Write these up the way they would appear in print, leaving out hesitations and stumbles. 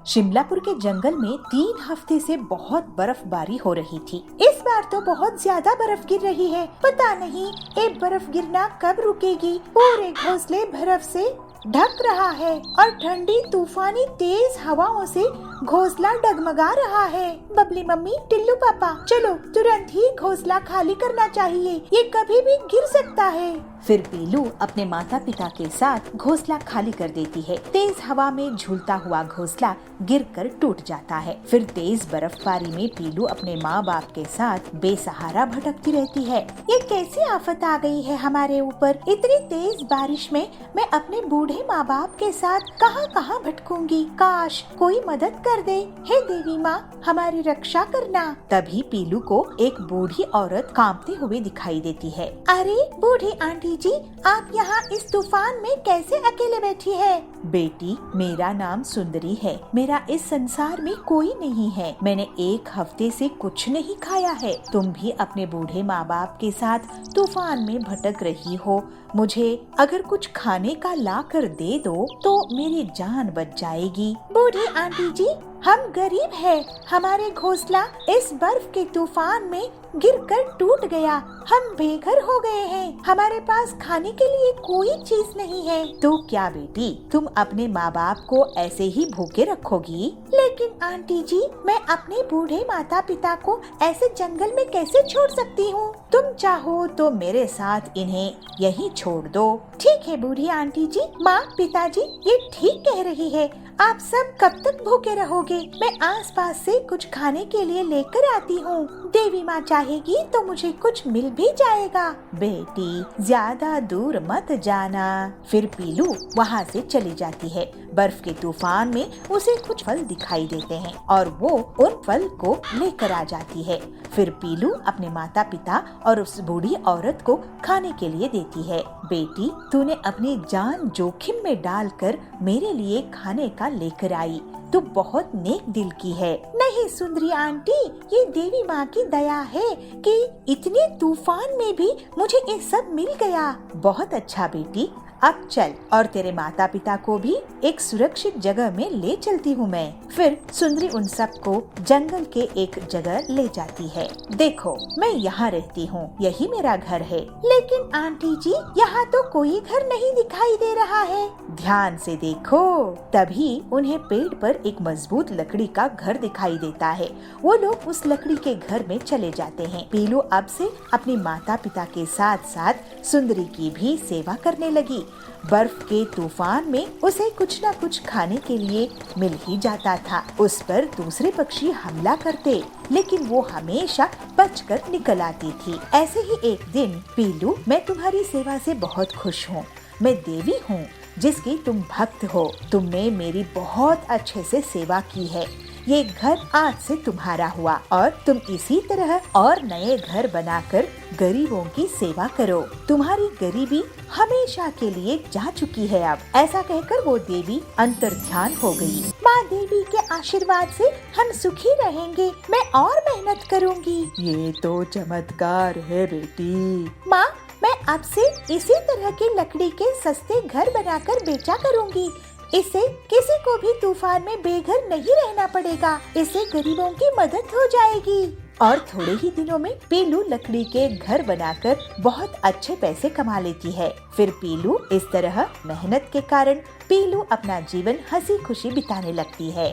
शिमलापुर के जंगल में 3 हफ्ते से बहुत बर्फबारी हो रही थी। इस बार तो बहुत ज्यादा बर्फ गिर रही है। पता नहीं ये बर्फ गिरना कब रुकेगी। पूरे घोंसले बर्फ से ढक रहा है और ठंडी तूफानी तेज हवाओं से घोंसला डगमगा रहा है। बबली मम्मी, टिल्लू पापा, चलो तुरंत ही घोंसला खाली करना चाहिए, ये कभी भी गिर सकता है। फिर पीलू अपने माता पिता के साथ घोंसला खाली कर देती है। तेज हवा में झूलता हुआ घोंसला गिरकर टूट जाता है। फिर तेज बर्फबारी में पीलू अपने माँ बाप के साथ बेसहारा भटकती रहती है। ये कैसी आफत आ गई है हमारे ऊपर। इतनी तेज बारिश में मैं अपने बूढ़े माँ बाप के साथ कहाँ कहाँ भटकूंगी। काश कोई मदद कर दे। हे देवी माँ, हमारी रक्षा करना। तभी पीलू को एक बूढ़ी औरत कांपते हुए दिखाई देती है। अरे बूढ़ी आंटी जी, आप यहाँ इस तूफान में कैसे अकेले बैठी है? बेटी, मेरा नाम सुंदरी है। मेरा इस संसार में कोई नहीं है। मैंने 1 हफ्ते से कुछ नहीं खाया है। तुम भी अपने बूढ़े माँ बाप के साथ तूफान में भटक रही हो। मुझे अगर कुछ खाने का ला कर दे दो तो मेरी जान बच जाएगी। बूढ़ी आंटी जी, हम गरीब हैं। हमारे घोंसला इस बर्फ के तूफान में गिरकर टूट गया। हम बेघर हो गए हैं। हमारे पास खाने के लिए कोई चीज नहीं है। तो क्या बेटी, तुम अपने माँ बाप को ऐसे ही भूखे रखोगी? लेकिन आंटी जी, मैं अपने बूढ़े माता पिता को ऐसे जंगल में कैसे छोड़ सकती हूँ? तुम चाहो तो मेरे साथ इन्हें यहीं छोड़ दो। ठीक है बूढ़ी आंटी जी। माँ, पिताजी, ये ठीक कह रही है। आप सब कब तक भूखे रहोगे? मैं आसपास से कुछ खाने के लिए लेकर आती हूँ। देवी माँ चाहेगी तो मुझे कुछ मिल भी जाएगा। बेटी, ज्यादा दूर मत जाना। फिर पीलू वहाँ से चली जाती है। बर्फ के तूफान में उसे कुछ फल दिखाई देते हैं और वो उन फल को लेकर आ जाती है। फिर पीलू अपने माता पिता और उस बूढ़ी औरत को खाने के लिए देती है। बेटी, तूने अपनी जान जोखिम में डालकर मेरे लिए खाने का लेकर आई। तू बहुत नेक दिल की है। नहीं सुंदरी आंटी, ये देवी माँ की दया है कि इतने तूफान में भी मुझे ये सब मिल गया। बहुत अच्छा बेटी, अब चल और तेरे माता पिता को भी एक सुरक्षित जगह में ले चलती हूँ मैं। फिर सुंदरी उन सबको जंगल के एक जगह ले जाती है। देखो, मैं यहाँ रहती हूँ, यही मेरा घर है। लेकिन आंटी जी, यहाँ तो कोई घर नहीं दिखाई दे रहा है। ध्यान से देखो। तभी उन्हें पेड़ पर एक मजबूत लकड़ी का घर दिखाई देता है। वो लोग उस लकड़ी के घर में चले जाते हैं। पीलू अब से अपने माता पिता के साथ साथ सुंदरी की भी सेवा करने लगी। बर्फ के तूफान में उसे कुछ न कुछ खाने के लिए मिल ही जाता था। उस पर दूसरे पक्षी हमला करते, लेकिन वो हमेशा बचकर निकल आती थी। ऐसे ही एक दिन, पीलू, मैं तुम्हारी सेवा से बहुत खुश हूँ। मैं देवी हूँ जिसकी तुम भक्त हो। तुमने मेरी बहुत अच्छे से सेवा की है। ये घर आज से तुम्हारा हुआ और तुम इसी तरह और नए घर बनाकर गरीबों की सेवा करो। तुम्हारी गरीबी हमेशा के लिए जा चुकी है अब। ऐसा कहकर वो देवी अंतर्ध्यान हो गई। माँ देवी के आशीर्वाद से हम सुखी रहेंगे। मैं और मेहनत करूँगी। ये तो चमत्कार है बेटी। माँ, मैं अब से इसी तरह की लकड़ी के सस्ते घर बनाकर बेचा करूँगी। इससे किसी को भी तूफान में बेघर नहीं रहना पड़ेगा। इससे गरीबों की मदद हो जाएगी। और थोड़े ही दिनों में पीलू लकड़ी के घर बनाकर बहुत अच्छे पैसे कमा लेती है। फिर पीलू इस तरह मेहनत के कारण पीलू अपना जीवन हंसी खुशी बिताने लगती है।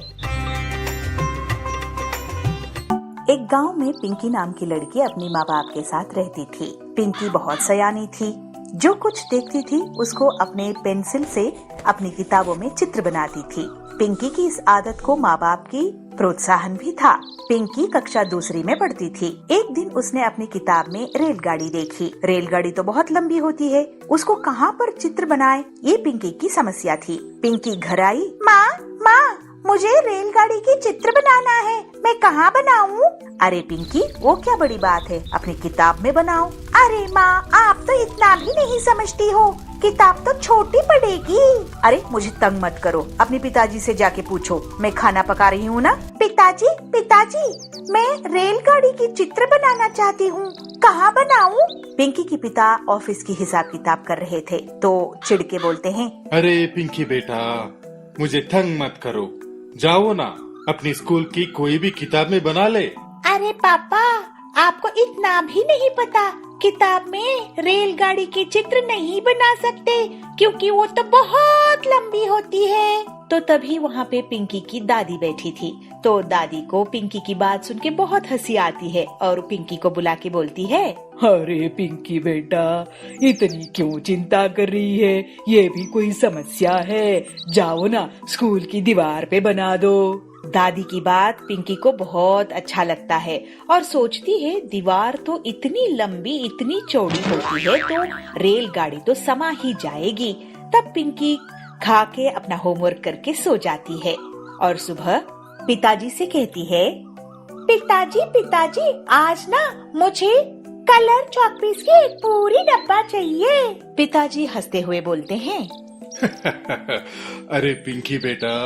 एक गांव में पिंकी नाम की लड़की अपनी माँ बाप के साथ रहती थी। पिंकी बहुत सयानी थी। जो कुछ देखती थी उसको अपने पेंसिल से अपनी किताबों में चित्र बनाती थी। पिंकी की इस आदत को माँ बाप की प्रोत्साहन भी था। पिंकी कक्षा 2 में पढ़ती थी। एक दिन उसने अपनी किताब में रेलगाड़ी देखी। रेलगाड़ी तो बहुत लंबी होती है, उसको कहाँ पर चित्र बनाए, ये पिंकी की समस्या थी। पिंकी घर आई। माँ, मुझे रेलगाड़ी की चित्र बनाना है, मैं कहाँ बनाऊँ? अरे पिंकी, वो क्या बड़ी बात है, अपनी किताब में बनाओ। अरे माँ, आप तो इतना भी नहीं समझती हो, किताब तो छोटी पड़ेगी। अरे मुझे तंग मत करो, अपने पिताजी से जाके पूछो, मैं खाना पका रही हूँ ना। पिताजी, मैं रेलगाड़ी की चित्र बनाना चाहती हूँ, कहाँ बनाऊँ? पिंकी के पिता ऑफिस की हिसाब किताब कर रहे थे तो चिढ़ के बोलते हैं, अरे पिंकी बेटा, मुझे तंग मत करो, जाओ ना, अपनी स्कूल की कोई भी किताब में बना ले। अरे पापा, आपको इतना भी नहीं पता, किताब में रेलगाड़ी के चित्र नहीं बना सकते क्योंकि वो तो बहुत लंबी होती है। तो तभी वहाँ पे पिंकी की दादी बैठी थी। तो दादी को पिंकी की बात सुन के बहुत हंसी आती है और पिंकी को बुला के बोलती है, अरे पिंकी बेटा, इतनी क्यों चिंता कर रही है? ये भी कोई समस्या है? जाओ ना, स्कूल की दीवार पे बना दो। दादी की बात पिंकी को बहुत अच्छा लगता है और सोचती है दीवार तो इतनी लंबी इतनी चौड़ी होती है तो रेलगाड़ी तो समा ही जाएगी। तब पिंकी खा के अपना होमवर्क करके सो जाती है और सुबह पिताजी से कहती है, पिताजी पिताजी, आज ना मुझे कलर चॉकपीस की एक पूरी डब्बा चाहिए। पिताजी हंसते हुए बोलते हैं, अरे पिंकी बेटा,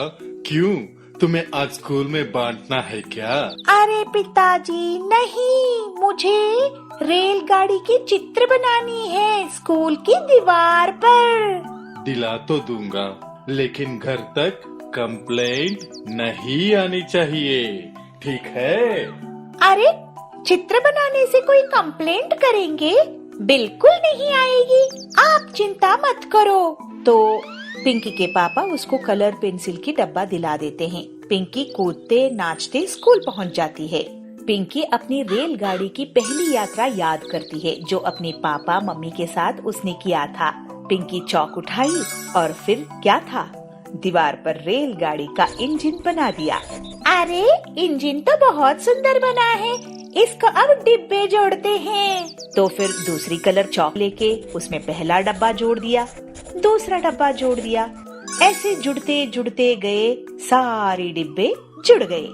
क्यों, तुम्हें आज स्कूल में बांटना है क्या? अरे पिताजी नहीं, मुझे रेलगाड़ी की चित्र बनानी है स्कूल की दीवार पर। दिला तो दूंगा, लेकिन घर तक कंप्लेंट नहीं आनी चाहिए, ठीक है? अरे चित्र बनाने से कोई कंप्लेंट करेंगे? बिल्कुल नहीं आएगी, आप चिंता मत करो। तो पिंकी के पापा उसको कलर पेंसिल की डब्बा दिला देते हैं। पिंकी कूदते नाचते स्कूल पहुंच जाती है। पिंकी अपनी रेलगाड़ी की पहली यात्रा याद करती है जो अपने पापा मम्मी के साथ उसने किया था। पिंकी चौक उठाई और फिर क्या था, दीवार पर रेलगाड़ी का इंजन बना दिया। अरे इंजन तो बहुत सुंदर बना है, इसको अब डिब्बे जोड़ते हैं। तो फिर दूसरी कलर चौक लेके उसमें पहला डब्बा जोड़ दिया, दूसरा डब्बा जोड़ दिया। ऐसे जुड़ते जुड़ते गए, सारे डिब्बे जुड़ गए।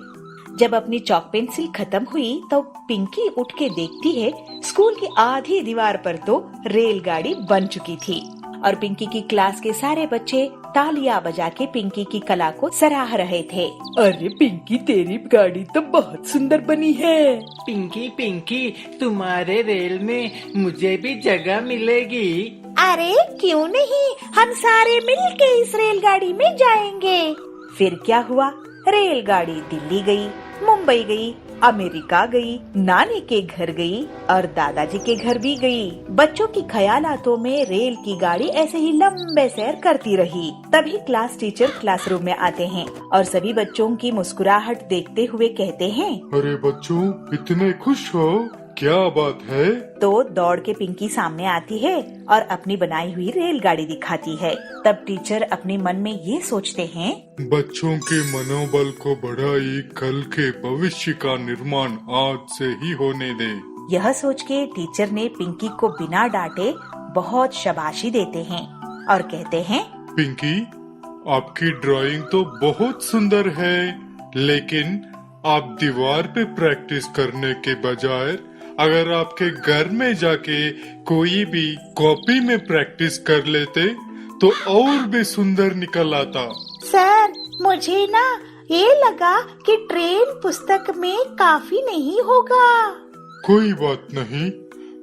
जब अपनी चौक पेंसिल खत्म हुई तो पिंकी उठ के देखती है स्कूल की आधी दीवार पर तो रेलगाड़ी बन चुकी थी और पिंकी की क्लास के सारे बच्चे तालियां बजा के पिंकी की कला को सराह रहे थे। अरे पिंकी, तेरी गाड़ी तो बहुत सुंदर बनी है। पिंकी पिंकी, तुम्हारे रेल में मुझे भी जगह मिलेगी? अरे क्यों नहीं, हम सारे मिलके इस रेलगाड़ी में जाएंगे। फिर क्या हुआ, रेलगाड़ी दिल्ली गई, मुंबई गई, अमेरिका गई, नानी के घर गई और दादाजी के घर भी गई। बच्चों की ख्यालातों में रेल की गाड़ी ऐसे ही लंबे सैर करती रही। तभी क्लास टीचर क्लासरूम में आते हैं और सभी बच्चों की मुस्कुराहट देखते हुए कहते हैं, अरे बच्चों, इतने खुश हो, क्या बात है? तो दौड़ के पिंकी सामने आती है और अपनी बनाई हुई रेलगाड़ी दिखाती है। तब टीचर अपने मन में ये सोचते हैं, बच्चों के मनोबल को बढ़ाई, कल के भविष्य का निर्माण आज से ही होने दे। यह सोच के टीचर ने पिंकी को बिना डांटे बहुत शाबाशी देते हैं और कहते हैं, पिंकी, आपकी ड्राइंग तो बहुत सुंदर है, लेकिन आप दीवार पे प्रैक्टिस करने के बजाय अगर आपके घर में जाके कोई भी कॉपी में प्रैक्टिस कर लेते तो और भी सुंदर निकल आता। सर, मुझे ना ये लगा कि ट्रेन पुस्तक में काफी नहीं होगा। कोई बात नहीं,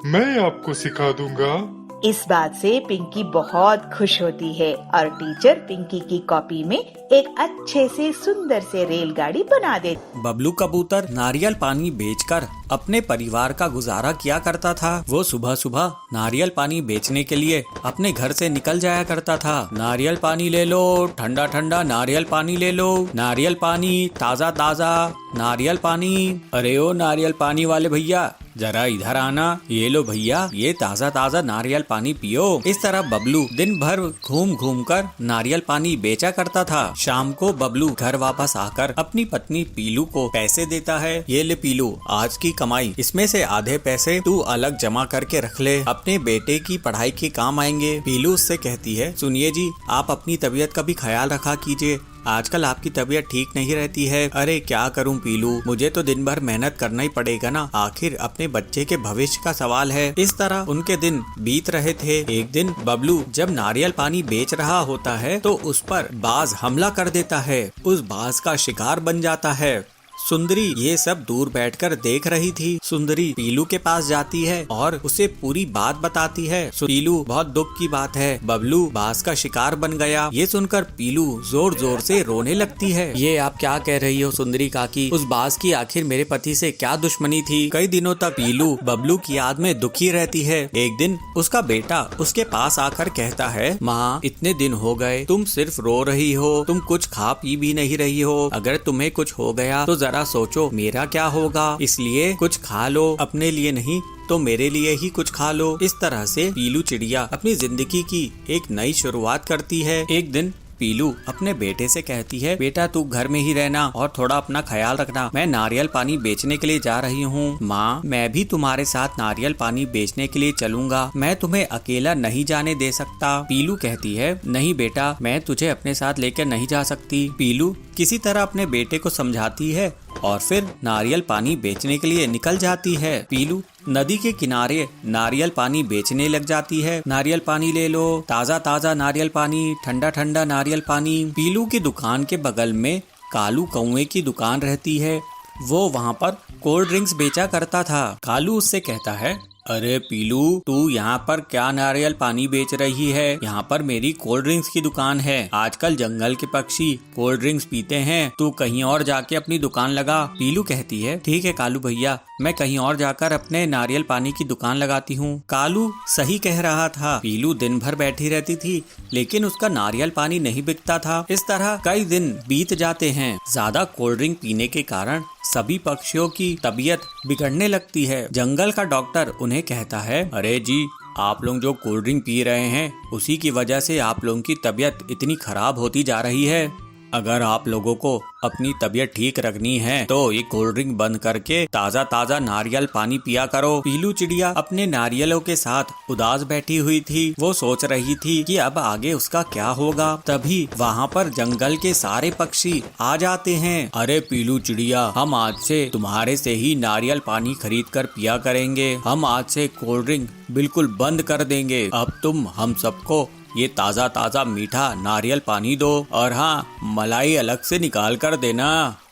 मैं आपको सिखा दूंगा। इस बात से पिंकी बहुत खुश होती है और टीचर पिंकी की कॉपी में एक अच्छे से सुंदर से रेलगाड़ी बना दे। बबलू कबूतर नारियल पानी बेचकर अपने परिवार का गुजारा किया करता था। वो सुबह सुबह नारियल पानी बेचने के लिए अपने घर से निकल जाया करता था। नारियल पानी ले लो, ठंडा ठंडा नारियल पानी ले लो, नारियल पानी ताज़ा ताज़ा नारियल पानी। अरे ओ नारियल पानी वाले भैया, जरा इधर आना, ये लो भैया, ये ताज़ा ताज़ा नारियल पानी पियो। इस तरह बबलू दिन भर घूम घूम कर नारियल पानी बेचा करता था। शाम को बबलू घर वापस आकर अपनी पत्नी पीलू को पैसे देता है। ये ले पीलू, आज की कमाई, इसमें से आधे पैसे तू अलग जमा करके रख ले, अपने बेटे की पढ़ाई के काम आएंगे। पीलू उससे कहती है, सुनिए जी, आप अपनी तबीयत का भी ख्याल रखा कीजिए, आजकल आपकी तबीयत ठीक नहीं रहती है। अरे क्या करूं पीलू, मुझे तो दिन भर मेहनत करना ही पड़ेगा ना, आखिर अपने बच्चे के भविष्य का सवाल है। इस तरह उनके दिन बीत रहे थे। एक दिन बबलू जब नारियल पानी बेच रहा होता है तो उस पर बाज हमला कर देता है। उस बाज का शिकार बन जाता है। सुंदरी ये सब दूर बैठकर देख रही थी। सुंदरी पीलू के पास जाती है और उसे पूरी बात बताती है। पीलू बहुत दुख की बात है, बबलू बाज का शिकार बन गया। ये सुनकर पीलू जोर जोर से रोने लगती है। ये आप क्या कह रही हो सुंदरी काकी? उस बाज की आखिर मेरे पति से क्या दुश्मनी थी? कई दिनों तक पीलू बबलू की याद में दुखी रहती है। एक दिन उसका बेटा उसके पास आकर कहता है, माँ इतने दिन हो गए तुम सिर्फ रो रही हो, तुम कुछ खा पी भी नहीं रही हो। अगर तुम्हें कुछ हो गया तो जरा सोचो मेरा क्या होगा, इसलिए कुछ खा लो, अपने लिए नहीं तो मेरे लिए ही कुछ खा लो। इस तरह से पीलू चिड़िया अपनी जिंदगी की एक नई शुरुआत करती है। एक दिन पीलू अपने बेटे से कहती है, बेटा तू घर में ही रहना और थोड़ा अपना ख्याल रखना, मैं नारियल पानी बेचने के लिए जा रही हूँ। माँ मैं भी तुम्हारे साथ नारियल पानी बेचने के लिए चलूंगा, मैं तुम्हें अकेला नहीं जाने दे सकता। पीलू कहती है, नहीं बेटा मैं तुझे अपने साथ लेकर नहीं जा सकती। पीलू किसी तरह अपने बेटे को समझाती है और फिर नारियल पानी बेचने के लिए निकल जाती है। पीलू नदी के किनारे नारियल पानी बेचने लग जाती है। नारियल पानी ले लो, ताज़ा ताज़ा नारियल पानी, ठंडा ठंडा नारियल पानी। पीलू की दुकान के बगल में कालू कौवे की दुकान रहती है। वो वहाँ पर कोल्ड ड्रिंक्स बेचा करता था। कालू उससे कहता है, अरे पीलू तू यहाँ पर क्या नारियल पानी बेच रही है? यहाँ पर मेरी कोल्ड ड्रिंक्स की दुकान है। आजकल जंगल के पक्षी कोल्ड ड्रिंक्स पीते हैं, तू कहीं और जाके अपनी दुकान लगा। पीलू कहती है, ठीक है कालू भैया, मैं कहीं और जाकर अपने नारियल पानी की दुकान लगाती हूँ। कालू सही कह रहा था। पीलू दिन भर बैठी रहती थी लेकिन उसका नारियल पानी नहीं बिकता था। इस तरह कई दिन बीत जाते हैं। ज्यादा कोल्ड ड्रिंक पीने के कारण सभी पक्षियों की तबीयत बिगड़ने लगती है। जंगल का डॉक्टर उन्हें कहता है, अरे जी आप लोग जो कोल्ड ड्रिंक पी रहे हैं उसी की वजह से आप लोगों की तबीयत इतनी खराब होती जा रही है। अगर आप लोगों को अपनी तबीयत ठीक रखनी है तो ये कोल्ड ड्रिंक बंद करके ताज़ा ताज़ा नारियल पानी पिया करो। पीलू चिड़िया अपने नारियलों के साथ उदास बैठी हुई थी। वो सोच रही थी कि अब आगे उसका क्या होगा। तभी वहाँ पर जंगल के सारे पक्षी आ जाते हैं। अरे पीलू चिड़िया, हम आज से तुम्हारे से ही नारियल पानी खरीद कर पिया करेंगे। हम आज से कोल्ड ड्रिंक बिल्कुल बंद कर देंगे। अब तुम हम सबको ये ताज़ा ताज़ा मीठा नारियल पानी दो और हाँ मलाई अलग से निकाल कर देना।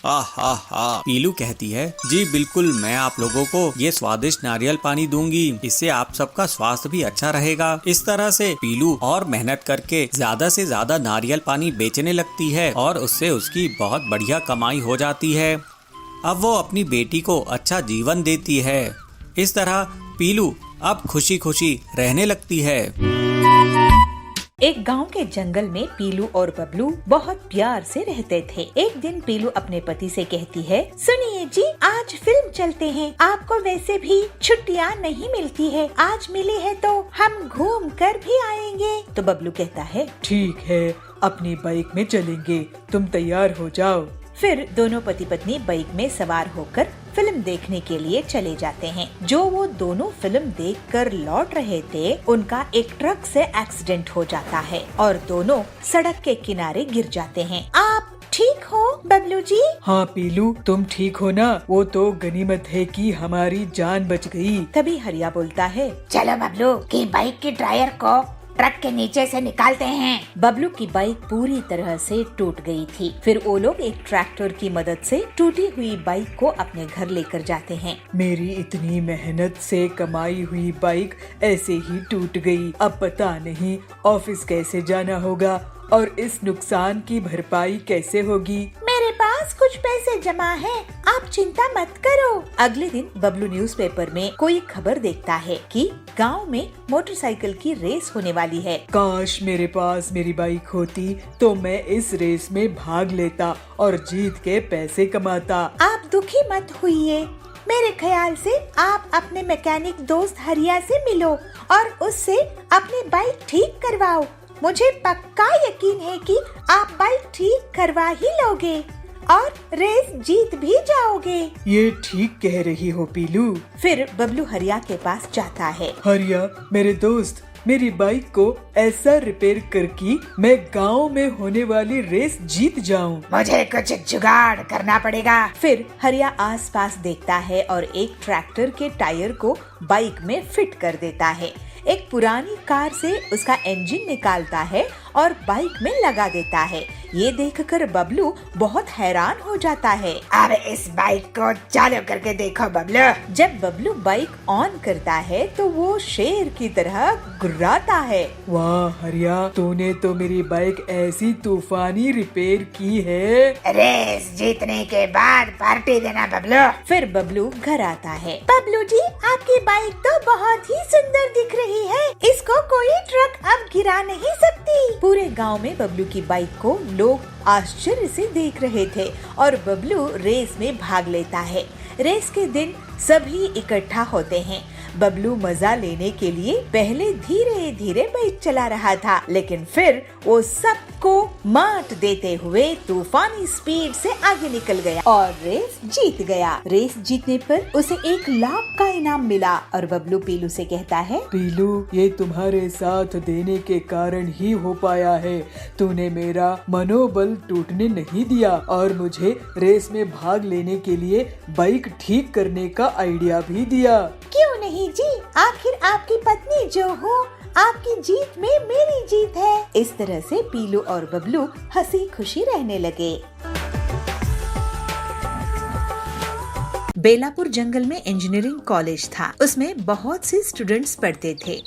पीलू कहती है, जी बिल्कुल मैं आप लोगों को ये स्वादिष्ट नारियल पानी दूंगी, इससे आप सबका स्वास्थ्य भी अच्छा रहेगा। इस तरह से पीलू और मेहनत करके ज्यादा से ज्यादा नारियल पानी बेचने लगती है और उससे उसकी बहुत बढ़िया कमाई हो जाती है। अब वो अपनी बेटी को अच्छा जीवन देती है। इस तरह पीलू अब खुशी खुशी रहने लगती है। एक गांव के जंगल में पीलू और बबलू बहुत प्यार से रहते थे। एक दिन पीलू अपने पति से कहती है, सुनिए जी आज फिल्म चलते हैं, आपको वैसे भी छुट्टियां नहीं मिलती है, आज मिली है तो हम घूम कर भी आएंगे। तो बबलू कहता है, ठीक है अपनी बाइक में चलेंगे, तुम तैयार हो जाओ। फिर दोनों पति पत्नी बाइक में सवार होकर फिल्म देखने के लिए चले जाते हैं। जो वो दोनों फिल्म देखकर लौट रहे थे, उनका एक ट्रक से एक्सीडेंट हो जाता है और दोनों सड़क के किनारे गिर जाते हैं। आप ठीक हो बबलू जी? हाँ पीलू तुम ठीक हो ना? वो तो गनीमत है कि हमारी जान बच गई। तभी हरिया बोलता है, चलो बबलू की बाइक की टायर को ट्रक के नीचे से निकालते हैं। बबलू की बाइक पूरी तरह से टूट गई थी। फिर वो लोग एक ट्रैक्टर की मदद से टूटी हुई बाइक को अपने घर लेकर जाते हैं। मेरी इतनी मेहनत से कमाई हुई बाइक ऐसे ही टूट गई। अब पता नहीं ऑफिस कैसे जाना होगा और इस नुकसान की भरपाई कैसे होगी। मेरे पास कुछ पैसे जमा है, आप चिंता मत करो। अगले दिन बबलू न्यूज़पेपर में कोई खबर देखता है कि गांव में मोटरसाइकिल की रेस होने वाली है। काश मेरे पास मेरी बाइक होती तो मैं इस रेस में भाग लेता और जीत के पैसे कमाता। आप दुखी मत होइए, मेरे ख्याल से आप अपने मैकेनिक दोस्त हरिया से मिलो और उससे अपनी बाइक ठीक करवाओ। मुझे पक्का यकीन है कि आप बाइक ठीक करवा ही लोगे और रेस जीत भी जाओगे। ये ठीक कह रही हो पीलू। फिर बबलू हरिया के पास जाता है। हरिया मेरे दोस्त, मेरी बाइक को ऐसा रिपेयर कर कि मैं गांव में होने वाली रेस जीत जाऊं। मुझे कुछ जुगाड़ करना पड़ेगा। फिर हरिया आसपास देखता है और एक ट्रैक्टर के टायर को बाइक में फिट कर देता है। एक पुरानी कार से उसका इंजन निकालता है और बाइक में लगा देता है। ये देखकर बबलू बहुत हैरान हो जाता है। अब इस बाइक को चालू करके देखो बबलू। जब बबलू बाइक ऑन करता है तो वो शेर की तरह गुर्राता है। वाह हरिया, तूने तो मेरी बाइक ऐसी तूफानी रिपेयर की है। रेस जीतने के बाद पार्टी देना बबलू। फिर बबलू घर आता है। बबलू जी, आपकी बाइक तो बहुत ही सुंदर दिख रही है। इसको कोई ट्रक अब गिरा नहीं सकती। पूरे गांव में बबलू की बाइक को लोग आश्चर्य से देख रहे थे और बबलू रेस में भाग लेता है। रेस के दिन सभी इकट्ठा होते हैं। बबलू मजा लेने के लिए पहले धीरे धीरे बाइक चला रहा था, लेकिन फिर वो सबको मात देते हुए तूफानी स्पीड से आगे निकल गया और रेस जीत गया। रेस जीतने पर उसे 1 लाख का इनाम मिला और बबलू पीलू से कहता है, पीलू, ये तुम्हारे साथ देने के कारण ही हो पाया है। तूने मेरा मनोबल टूटने नहीं दिया और मुझे रेस में भाग लेने के लिए बाइक ठीक करने का आइडिया भी दिया। क्यों नहीं जी, आखिर आपकी पत्नी जो हूँ, आपकी जीत में मेरी जीत है। इस तरह से पीलू और बबलू हंसी खुशी रहने लगे। बेलापुर जंगल में इंजीनियरिंग कॉलेज था। उसमें बहुत से स्टूडेंट्स पढ़ते थे।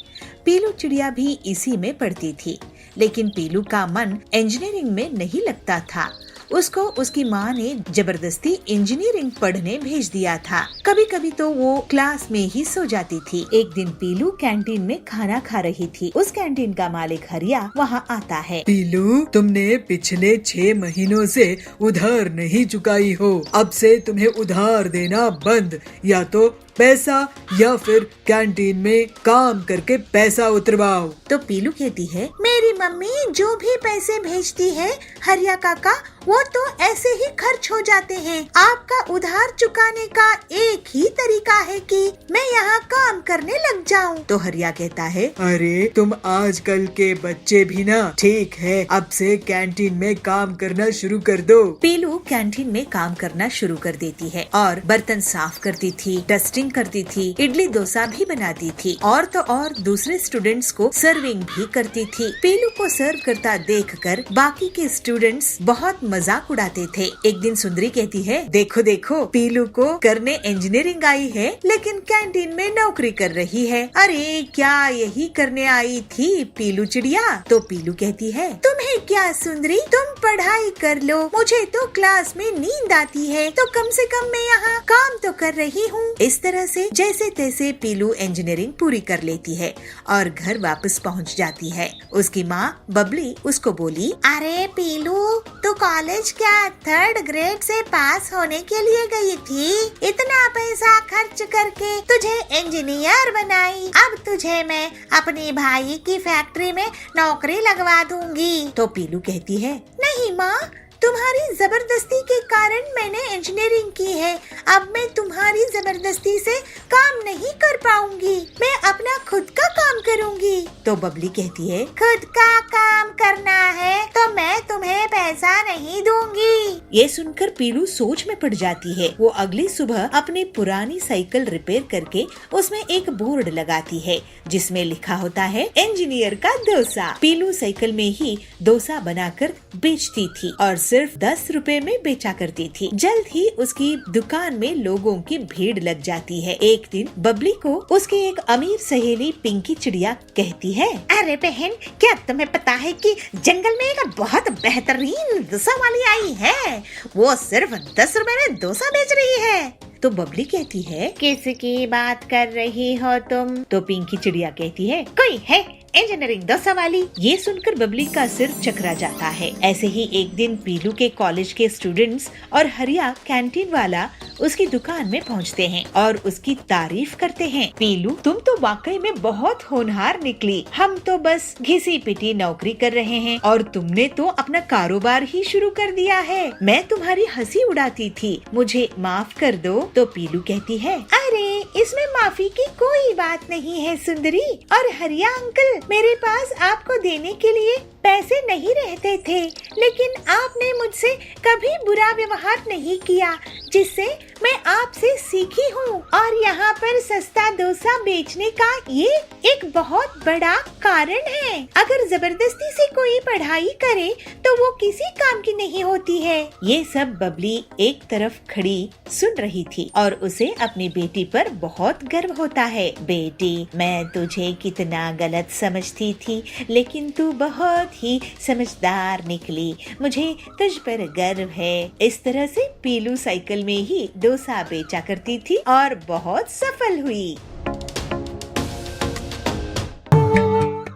पीलू चिड़िया भी इसी में पढ़ती थी, लेकिन पीलू का मन इंजीनियरिंग में नहीं लगता था। उसको उसकी माँ ने जबरदस्ती इंजीनियरिंग पढ़ने भेज दिया था। कभी कभी तो वो क्लास में ही सो जाती थी। एक दिन पीलू कैंटीन में खाना खा रही थी। उस कैंटीन का मालिक हरिया वहाँ आता है। पीलू, तुमने पिछले 6 महीनों से उधार नहीं चुकाई हो। अब से तुम्हें उधार देना बंद, या तो पैसा या फिर कैंटीन में काम करके पैसा उतरवाओ। तो पीलू कहती है, मेरी मम्मी जो भी पैसे भेजती है हरिया काका, वो तो ऐसे ही खर्च हो जाते हैं। आपका उधार चुकाने का एक ही तरीका है कि मैं यहाँ काम करने लग जाऊँ। तो हरिया कहता है, अरे तुम आजकल के बच्चे भी ना, ठीक है अब से कैंटीन में काम करना शुरू कर दो। पीलू कैंटीन में काम करना शुरू कर देती है और बर्तन साफ करती थी, डस्टिंग करती थी, इडली डोसा भी बनाती थी और तो और दूसरे स्टूडेंट्स को सर्विंग भी करती थी। पीलू को सर्व करता देखकर बाकी के स्टूडेंट्स बहुत मजाक उड़ाते थे। एक दिन सुंदरी कहती है, देखो देखो, पीलू को करने इंजीनियरिंग आई है लेकिन कैंटीन में नौकरी कर रही है। अरे क्या यही करने आई थी पीलू चिड़िया? तो पीलू कहती है, तुम्हें क्या सुंदरी, तुम पढ़ाई कर लो, मुझे तो क्लास में नींद आती है, तो कम से कम मैं यहाँ काम तो कर रही हूँ। इस तरह से जैसे तैसे पीलू इंजीनियरिंग पूरी कर लेती है और घर वापस पहुँच जाती है। उसकी माँ बबली उसको बोली, अरे पीलू, तू कॉलेज क्या 3rd ग्रेड से पास होने के लिए गई थी? इतना पैसा खर्च करके तुझे इंजीनियर बनाई, अब तुझे मैं अपनी भाई की फैक्ट्री में नौकरी लगवा दूंगी। तो पीलू कहती है, नहीं माँ, तुम्हारी जबरदस्ती के कारण मैंने इंजीनियरिंग की है। अब मैं तुम्हारी जबरदस्ती से काम नहीं कर पाऊंगी, मैं अपना खुद का काम करूंगी। तो बबली कहती है, खुद का काम करना है तो मैं तुम्हें पैसा नहीं दूंगी। ये सुनकर पीलू सोच में पड़ जाती है। वो अगली सुबह अपनी पुरानी साइकिल रिपेयर करके उसमें एक बोर्ड लगाती है जिसमें लिखा होता है, इंजीनियर का डोसा। पीलू साइकिल में ही डोसा बनाकर बेचती थी और सिर्फ 10 रुपए में बेचा करती थी। जल्द ही उसकी दुकान में लोगों की भीड़ लग जाती है। एक दिन बबली को उसकी एक अमीर सहेली पिंकी चिड़िया कहती है, अरे बहन, क्या तुम्हें पता है कि जंगल में एक बहुत बेहतरीन डोसा वाली आई है? वो सिर्फ 10 रुपए में डोसा बेच रही है। तो बबली कहती है, किसकी बात कर रही हो तुम? तो पिंकी चिड़िया कहती है, कोई है इंजीनियरिंग डोसा वाली। ये सुनकर बबली का सिर चकरा जाता है। ऐसे ही एक दिन पीलू के कॉलेज के स्टूडेंट्स और हरिया कैंटीन वाला उसकी दुकान में पहुंचते हैं और उसकी तारीफ करते हैं। पीलू, तुम तो वाकई में बहुत होनहार निकली, हम तो बस घिसी पिटी नौकरी कर रहे हैं और तुमने तो अपना कारोबार ही शुरू कर दिया है। मैं तुम्हारी हंसी उड़ाती थी, मुझे माफ कर दो। तो पीलू कहती है, अरे इसमें माफी की कोई बात नहीं है सुंदरी और हरिया अंकल, मेरे पास आपको देने के लिए पैसे नहीं रहते थे, लेकिन आपने मुझसे कभी बुरा व्यवहार नहीं किया, जिससे मैं आपसे सीखी हूँ। और यहाँ पर सस्ता डोसा बेचने का ये एक बहुत बड़ा कारण है। अगर जबरदस्ती से कोई पढ़ाई करे तो वो किसी काम की नहीं होती है। ये सब बबली एक तरफ खड़ी सुन रही थी और उसे अपनी बेटी पर बहुत गर्व होता है। बेटी, मैं तुझे कितना गलत समझती थी, लेकिन तू बहुत ही समझदार निकली। मुझे तुझ पर गर्व है। इस तरह से पीलू साइकिल में ही डोसा बेचा करती थी और बहुत सफल हुई।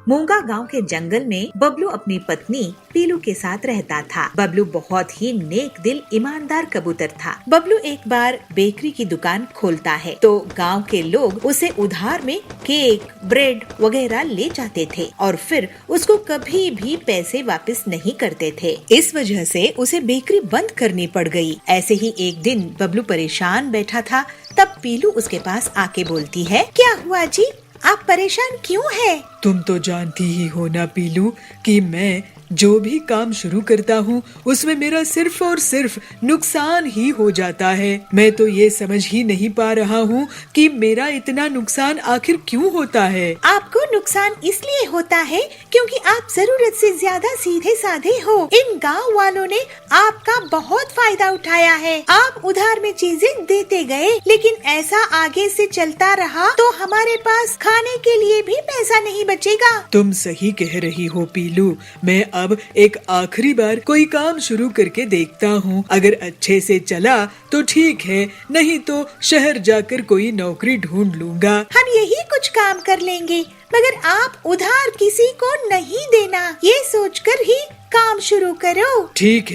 मूंगा गांव के जंगल में बबलू अपनी पत्नी पीलू के साथ रहता था। बबलू बहुत ही नेक दिल ईमानदार कबूतर था। बबलू एक बार बेकरी की दुकान खोलता है तो गांव के लोग उसे उधार में केक, ब्रेड वगैरह ले जाते थे और फिर उसको कभी भी पैसे वापस नहीं करते थे। इस वजह से उसे बेकरी बंद करनी पड़ गई। ऐसे ही एक दिन बबलू परेशान बैठा था, तब पीलू उसके पास आके बोलती है, क्या हुआ जी, आप परेशान क्यों हैं? तुम तो जानती ही हो ना पीलू कि मैं जो भी काम शुरू करता हूँ उसमें मेरा सिर्फ और सिर्फ नुकसान ही हो जाता है। मैं तो ये समझ ही नहीं पा रहा हूँ कि मेरा इतना नुकसान आखिर क्यों होता है। आपको नुकसान इसलिए होता है क्योंकि आप जरूरत से ज्यादा सीधे साधे हो। इन गांव वालों ने आपका बहुत फायदा उठाया है। आप उधार में चीजें देते गए, लेकिन ऐसा आगे से चलता रहा तो हमारे पास खाने के लिए भी पैसा नहीं बचेगा। तुम सही कह रही हो पीलू। मैं अब एक आखिरी बार कोई काम शुरू करके देखता हूँ। अगर अच्छे से चला तो ठीक है, नहीं तो शहर जाकर कोई नौकरी ढूंढ लूंगा। हम यही कुछ काम कर लेंगे, मगर आप उधार किसी को नहीं देना, ये सोचकर ही काम शुरू करो। ठीक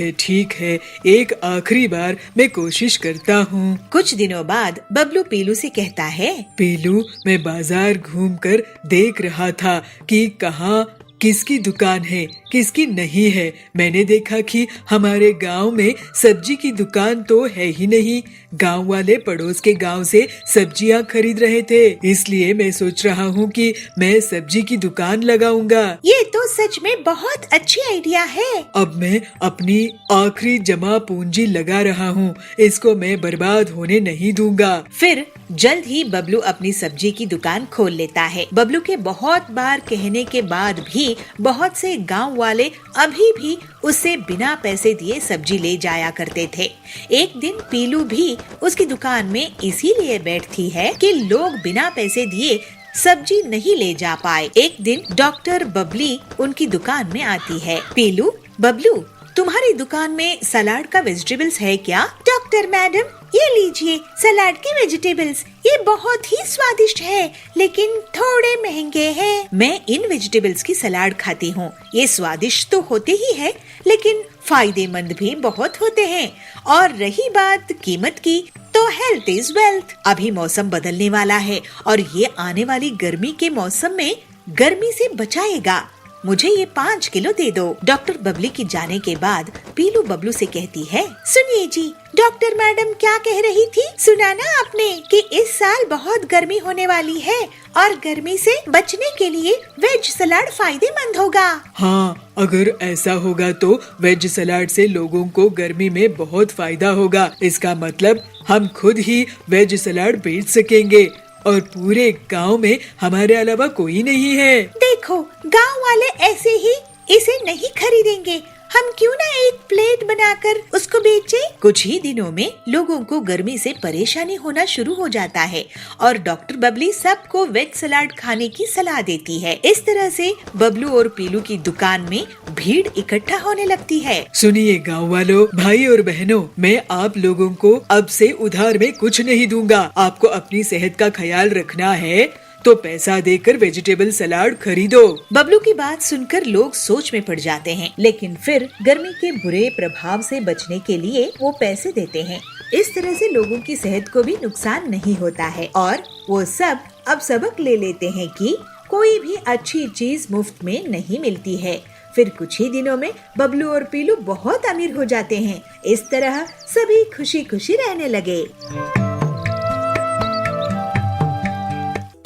है, एक आखिरी बार मैं कोशिश करता हूँ। कुछ दिनों बाद बबलू पीलू से कहता है, पीलू, मैं बाजार घूमकर देख रहा था कि कहाँ किसकी दुकान है, किसकी नहीं है। मैंने देखा कि हमारे गांव में सब्जी की दुकान तो है ही नहीं। गांव वाले पड़ोस के गांव से सब्जियां खरीद रहे थे, इसलिए मैं सोच रहा हूँ कि मैं सब्जी की दुकान लगाऊंगा। ये तो सच में बहुत अच्छी आइडिया है। अब मैं अपनी आखिरी जमा पूंजी लगा रहा हूँ, इसको मैं बर्बाद होने नहीं दूंगा। फिर जल्द ही बबलू अपनी सब्जी की दुकान खोल लेता है। बबलू के बहुत बार कहने के बाद भी बहुत से गांव वाले अभी भी उससे बिना पैसे दिए सब्जी ले जाया करते थे। एक दिन पीलू भी उसकी दुकान में इसीलिए बैठती है कि लोग बिना पैसे दिए सब्जी नहीं ले जा पाए। एक दिन डॉक्टर बबली उनकी दुकान में आती है। पीलू, बबलू, तुम्हारी दुकान में सलाद का वेजिटेबल्स है क्या? डॉक्टर मैडम, ये लीजिए सलाद के वेजिटेबल्स, ये बहुत ही स्वादिष्ट है, लेकिन थोड़े महंगे हैं। मैं इन वेजिटेबल्स की सलाद खाती हूँ। ये स्वादिष्ट तो होते ही है, लेकिन फायदेमंद भी बहुत होते हैं। और रही बात कीमत की, तो हेल्थ इज वेल्थ। अभी मौसम बदलने वाला है और ये आने वाली गर्मी के मौसम में गर्मी से बचाएगा। मुझे ये 5 किलो दे दो। डॉक्टर बबली की जाने के बाद पीलू बबलू से कहती है, सुनिए जी, डॉक्टर मैडम क्या कह रही थी? सुना ना आपने कि इस साल बहुत गर्मी होने वाली है और गर्मी से बचने के लिए वेज सलाद फायदेमंद होगा। हाँ, अगर ऐसा होगा तो वेज सलाद से लोगों को गर्मी में बहुत फायदा होगा। इसका मतलब हम खुद ही वेज सलाद बेच सकेंगे और पूरे गांव में हमारे अलावा कोई नहीं है। देखो, गांव वाले ऐसे ही इसे नहीं खरीदेंगे। हम क्यों ना एक प्लेट बनाकर उसको बेचें? कुछ ही दिनों में लोगों को गर्मी से परेशानी होना शुरू हो जाता है और डॉक्टर बबली सबको वेज सलाद खाने की सलाह देती है। इस तरह से बबलू और पीलू की दुकान में भीड़ इकट्ठा होने लगती है। सुनिए गांव वालों, भाई और बहनों, मैं आप लोगों को अब से उधार में कुछ नहीं दूंगा। आपको अपनी सेहत का ख्याल रखना है तो पैसा देकर वेजिटेबल सलाद खरीदो। बबलू की बात सुनकर लोग सोच में पड़ जाते हैं, लेकिन फिर गर्मी के बुरे प्रभाव से बचने के लिए वो पैसे देते हैं। इस तरह से लोगों की सेहत को भी नुकसान नहीं होता है और वो सब अब सबक ले लेते हैं कि कोई भी अच्छी चीज मुफ्त में नहीं मिलती है। फिर कुछ ही दिनों में बबलू और पीलू बहुत अमीर हो जाते हैं। इस तरह सभी खुशी खुशी रहने लगे।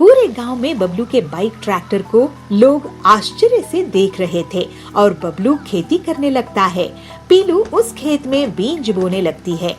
पूरे गांव में बबलू के बाइक ट्रैक्टर को लोग आश्चर्य से देख रहे थे और बबलू खेती करने लगता है। पीलू उस खेत में बीज बोने लगती है।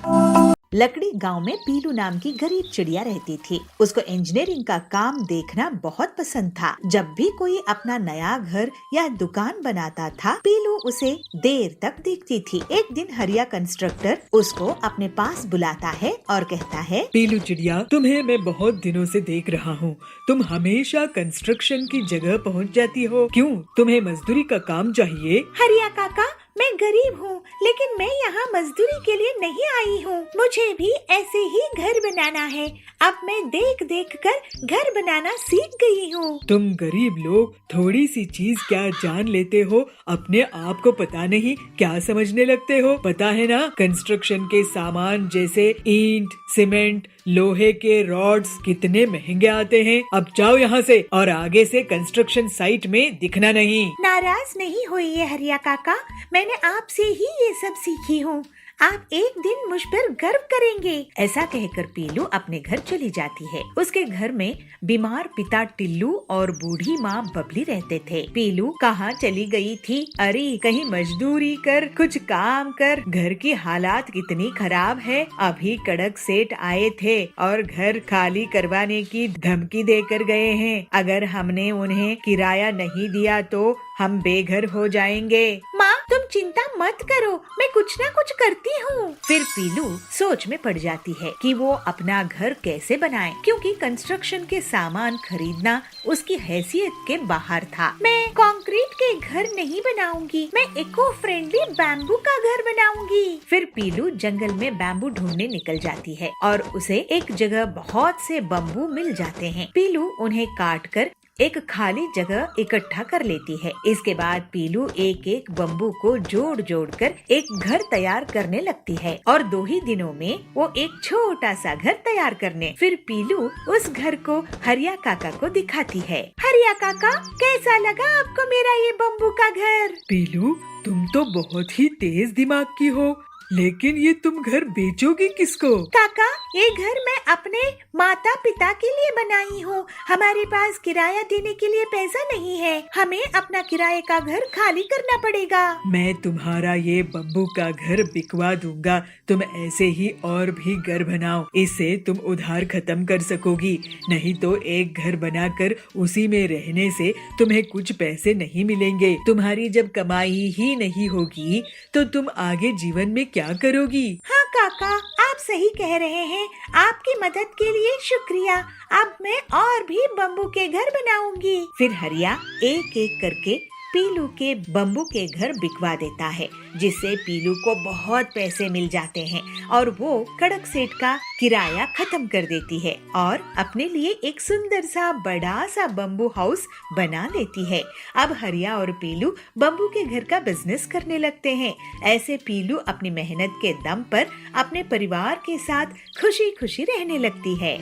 लकड़ी गांव में पीलू नाम की गरीब चिड़िया रहती थी। उसको इंजीनियरिंग का काम देखना बहुत पसंद था। जब भी कोई अपना नया घर या दुकान बनाता था, पीलू उसे देर तक देखती थी। एक दिन हरिया कंस्ट्रक्टर उसको अपने पास बुलाता है और कहता है, पीलू चिड़िया, तुम्हें मैं बहुत दिनों से देख रहा हूँ। तुम हमेशा कंस्ट्रक्शन की जगह पहुँच जाती हो, क्यों? तुम्हें मजदूरी का काम चाहिए? हरिया काका, मैं गरीब हूँ, लेकिन मैं यहाँ मजदूरी के लिए नहीं आई हूँ। मुझे भी ऐसे ही घर बनाना है। अब मैं देख देख कर घर बनाना सीख गई हूँ। तुम गरीब लोग थोड़ी सी चीज क्या जान लेते हो, अपने आप को पता नहीं क्या समझने लगते हो। पता है ना, कंस्ट्रक्शन के सामान जैसे ईंट, सीमेंट, लोहे के रॉड्स कितने महंगे आते हैं। अब जाओ यहाँ से और आगे से कंस्ट्रक्शन साइट में दिखना नहीं। नाराज नहीं होइए हरिया काका, मैंने आपसे ही ये सब सीखी हूँ। आप एक दिन मुझ पर गर्व करेंगे। ऐसा कहकर पीलू अपने घर चली जाती है। उसके घर में बीमार पिता टिल्लू और बूढ़ी माँ बबली रहते थे। पीलू कहाँ चली गई थी? अरे कहीं मजदूरी कर, कुछ काम कर। घर की हालात कितनी खराब है। अभी कड़क सेठ आए थे और घर खाली करवाने की धमकी देकर गए हैं। अगर हमने उन्हें किराया नहीं दिया तो हम बेघर हो जाएंगे। माँ, तुम चिंता मत करो, मैं कुछ ना कुछ करती हूँ। फिर पीलू सोच में पड़ जाती है कि वो अपना घर कैसे बनाए, क्योंकि कंस्ट्रक्शन के सामान खरीदना उसकी हैसियत के बाहर था। मैं कंक्रीट के घर नहीं बनाऊंगी, मैं इको फ्रेंडली बैम्बू का घर बनाऊंगी। फिर पीलू जंगल में बैम्बू ढूंढने निकल जाती है और उसे एक जगह बहुत से बम्बू मिल जाते हैं। पीलू उन्हें काट कर एक खाली जगह इकट्ठा कर लेती है। इसके बाद पीलू एक एक बम्बू को जोड़ जोड़ कर एक घर तैयार करने लगती है और 2 ही दिनों में वो एक छोटा सा घर तैयार करने। फिर पीलू उस घर को हरिया काका को दिखाती है। हरिया काका, कैसा लगा आपको मेरा ये बम्बू का घर? पीलू, तुम तो बहुत ही तेज दिमाग की हो, लेकिन ये तुम घर बेचोगी किसको? काका, ये घर मैं अपने माता पिता के लिए बनाई हूँ। हमारे पास किराया देने के लिए पैसा नहीं है, हमें अपना किराए का घर खाली करना पड़ेगा। मैं तुम्हारा ये बम्बू का घर बिकवा दूंगा। तुम ऐसे ही और भी घर बनाओ, इससे तुम उधार खत्म कर सकोगी। नहीं तो एक घर बनाकर उसी में रहने से तुम्हें कुछ पैसे नहीं मिलेंगे। तुम्हारी जब कमाई ही नहीं होगी तो तुम आगे जीवन में क्या करोगी? हाँ काका, आप सही कह रहे हैं। आपकी मदद के लिए शुक्रिया। अब मैं और भी बम्बू के घर बनाऊंगी। फिर हरिया एक एक करके पीलू के बम्बू के घर बिकवा देता है, जिससे पीलू को बहुत पैसे मिल जाते हैं और वो कड़क सेठ का किराया खत्म कर देती है और अपने लिए एक सुंदर सा बड़ा सा बम्बू हाउस बना लेती है। अब हरिया और पीलू बम्बू के घर का बिजनेस करने लगते हैं। ऐसे पीलू अपनी मेहनत के दम पर अपने परिवार के साथ खुशी खुशी रहने लगती है।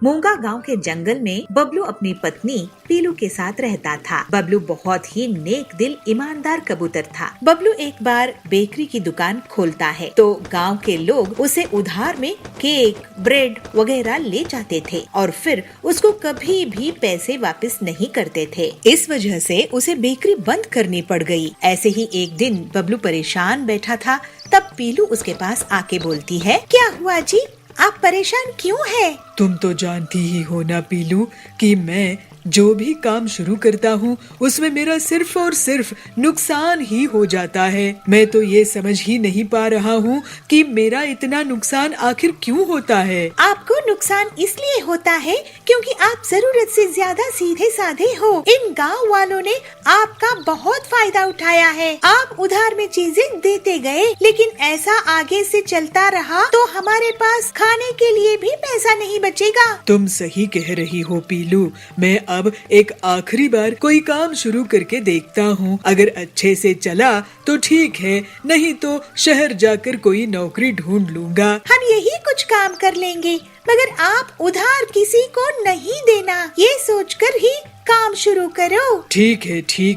मूंगा गांव के जंगल में बबलू अपनी पत्नी पीलू के साथ रहता था। बबलू बहुत ही नेक दिल ईमानदार कबूतर था। बबलू एक बार बेकरी की दुकान खोलता है तो गांव के लोग उसे उधार में केक, ब्रेड वगैरह ले जाते थे और फिर उसको कभी भी पैसे वापस नहीं करते थे। इस वजह से उसे बेकरी बंद करनी पड़ गई। ऐसे ही एक दिन बबलू परेशान बैठा था, तब पीलू उसके पास आके बोलती है, क्या हुआ जी, आप परेशान क्यों हैं? तुम तो जानती ही हो ना पीलू कि मैं जो भी काम शुरू करता हूँ उसमें मेरा सिर्फ और सिर्फ नुकसान ही हो जाता है। मैं तो ये समझ ही नहीं पा रहा हूँ कि मेरा इतना नुकसान आखिर क्यों होता है। आपको नुकसान इसलिए होता है क्योंकि आप जरूरत से ज्यादा सीधे साधे हो। इन गांव वालों ने आपका बहुत फायदा उठाया है। आप उधार में चीजें देते गए, लेकिन ऐसा आगे से चलता रहा तो हमारे पास खाने के लिए भी पैसा नहीं बचेगा। तुम सही कह रही हो पीलू। मैं अब एक आखिरी बार कोई काम शुरू करके देखता हूँ। अगर अच्छे से चला तो ठीक है, नहीं तो शहर जाकर कोई नौकरी ढूंढ लूंगा। हम यही कुछ काम कर लेंगे, मगर आप उधार किसी को नहीं देना, ये सोचकर ही काम शुरू करो। ठीक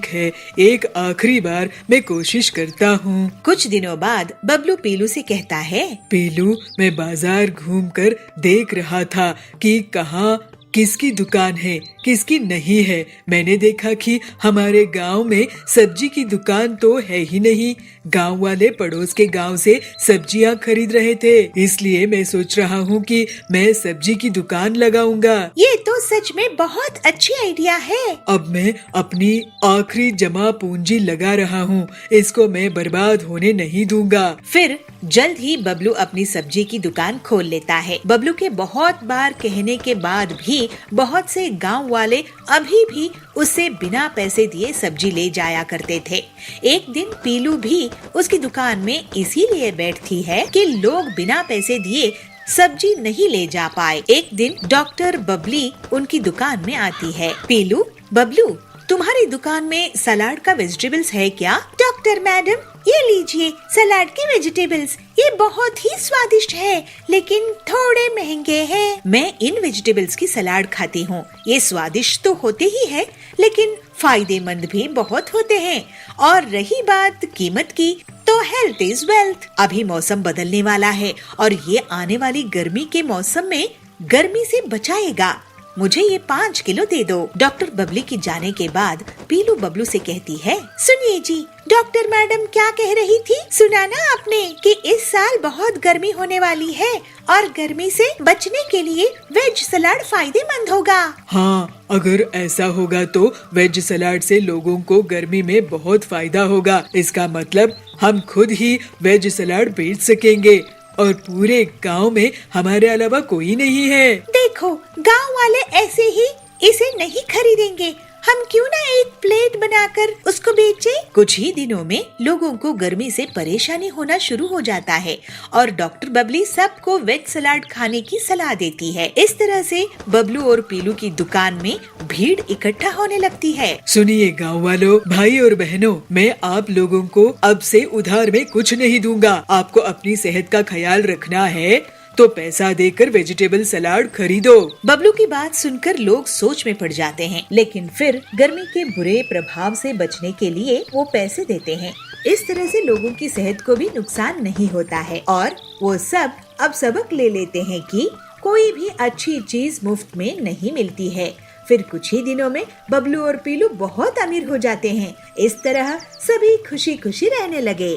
है, एक आखिरी बार मैं कोशिश करता हूँ। कुछ दिनों बाद बबलू पीलू से कहता है, पीलू, मैं बाजार घूमकर देख रहा था कि कहाँ किसकी दुकान है, किसकी नहीं है। मैंने देखा कि हमारे गांव में सब्जी की दुकान तो है ही नहीं। गांव वाले पड़ोस के गांव से सब्जियां खरीद रहे थे, इसलिए मैं सोच रहा हूँ कि मैं सब्जी की दुकान लगाऊंगा। ये तो सच में बहुत अच्छी आइडिया है। अब मैं अपनी आखिरी जमा पूंजी लगा रहा हूँ, इसको मैं बर्बाद होने नहीं दूंगा। फिर जल्द ही बबलू अपनी सब्जी की दुकान खोल लेता है। बबलू के बहुत बार कहने के बाद भी बहुत से गांव वाले अभी भी उससे बिना पैसे दिए सब्जी ले जाया करते थे। एक दिन पीलू भी उसकी दुकान में इसीलिए बैठती है कि लोग बिना पैसे दिए सब्जी नहीं ले जा पाए। एक दिन डॉक्टर बबली उनकी दुकान में आती है। पीलू, बबलू, तुम्हारी दुकान में सलाद का वेजिटेबल्स है क्या? डॉक्टर मैडम, ये लीजिए सलाद के वेजिटेबल्स, ये बहुत ही स्वादिष्ट है लेकिन थोड़े महंगे हैं। मैं इन वेजिटेबल्स की सलाद खाती हूँ। ये स्वादिष्ट तो होते ही है लेकिन फायदेमंद भी बहुत होते हैं। और रही बात कीमत की, तो हेल्थ इज वेल्थ। अभी मौसम बदलने वाला है और ये आने वाली गर्मी के मौसम में गर्मी से बचाएगा। मुझे ये 5 किलो दे दो। डॉक्टर बबली की जाने के बाद पीलू बबलू से कहती है, सुनिए जी, डॉक्टर मैडम क्या कह रही थी? सुना ना आपने कि इस साल बहुत गर्मी होने वाली है और गर्मी से बचने के लिए वेज सलाद फायदेमंद होगा। हाँ, अगर ऐसा होगा तो वेज सलाद से लोगों को गर्मी में बहुत फायदा होगा। इसका मतलब हम खुद ही वेज सलाद बेच सकेंगे और पूरे गांव में हमारे अलावा कोई नहीं है। देखो, गांव वाले ऐसे ही इसे नहीं खरीदेंगे। हम क्यों ना एक प्लेट बनाकर उसको बेचें? कुछ ही दिनों में लोगों को गर्मी से परेशानी होना शुरू हो जाता है और डॉक्टर बबली सबको वेज सलाद खाने की सलाह देती है। इस तरह से बबलू और पीलू की दुकान में भीड़ इकट्ठा होने लगती है। सुनिए गांव वालों, भाई और बहनों, मैं आप लोगों को अब से उधार में कुछ नहीं दूंगा। आपको अपनी सेहत का ख्याल रखना है तो पैसा देकर वेजिटेबल सलाद खरीदो। बबलू की बात सुनकर लोग सोच में पड़ जाते हैं, लेकिन फिर गर्मी के बुरे प्रभाव से बचने के लिए वो पैसे देते हैं। इस तरह से लोगों की सेहत को भी नुकसान नहीं होता है और वो सब अब सबक ले लेते हैं कि कोई भी अच्छी चीज मुफ्त में नहीं मिलती है। फिर कुछ ही दिनों में बबलू और पीलू बहुत अमीर हो जाते हैं। इस तरह सभी खुशी खुशी रहने लगे।